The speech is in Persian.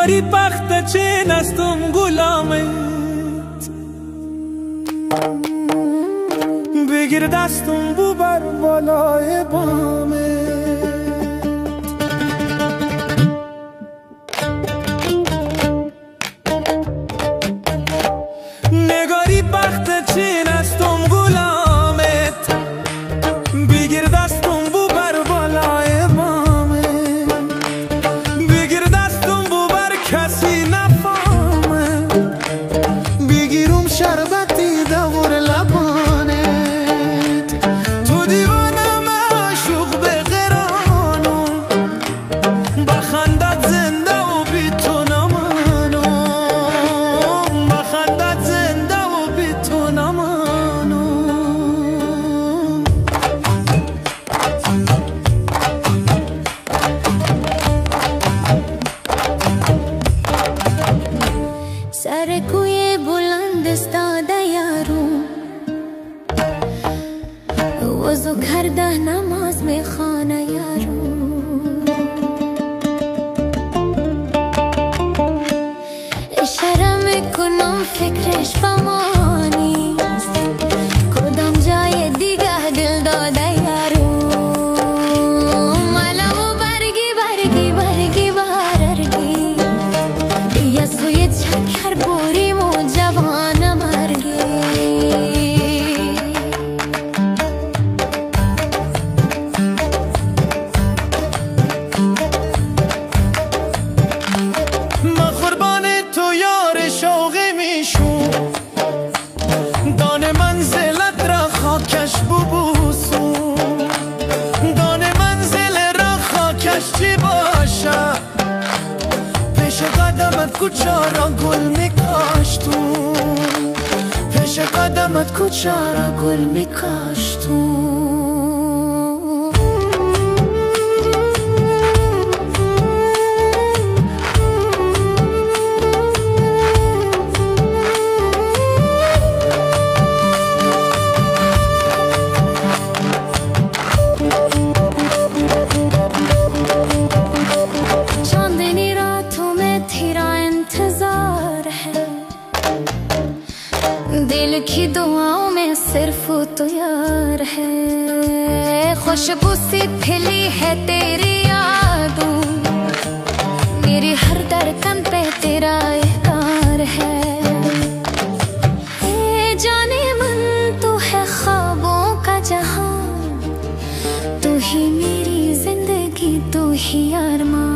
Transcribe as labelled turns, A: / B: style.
A: نگاری پخت چه نستم غلامت، بگیر دستم بو بر بالای بامت. نگاری پخت چه نستم غلامت، بگیر دستم بو بر بالای بامت. بگیر دستم بو بر کسی نفهمه، بگیرم شربتی دور لبانت. تو دیوانم عاشق به قرانم، بخندت زنده و بی تو نمانم، بخندت زنده و بی تو نمانم.
B: سر کوی بلند استاده یارو، وضو کرده نماز میخوانه یارو. اشاره میکنم فکرش با ما نیست، کدام جای دیگه دل داده یارو. ملامو برگی برگی برگی برگی، دیگه سوی چکر بریم و جوان مرگی.
A: من قربان تو یار شوقی میشم، دانه منزلت را خاکش ببوسم. دانه منزل را خاکش چی باشه، پیش قدمت کوچارا گل میکاشتم، پیش قدمت کوچارا گل میکاشتم.
B: चांदनी रातों में तेरा इंतजार है, दिल की दुआओं में सिर्फ तो यार है। खुशबू सी खिली है तेरी यादों, मेरी हर धड़कन पे तेरा इकरार है। ये जाने मन तू है ख्वाबों का जहां, तू ही मेरी जिंदगी तू ही अरमान।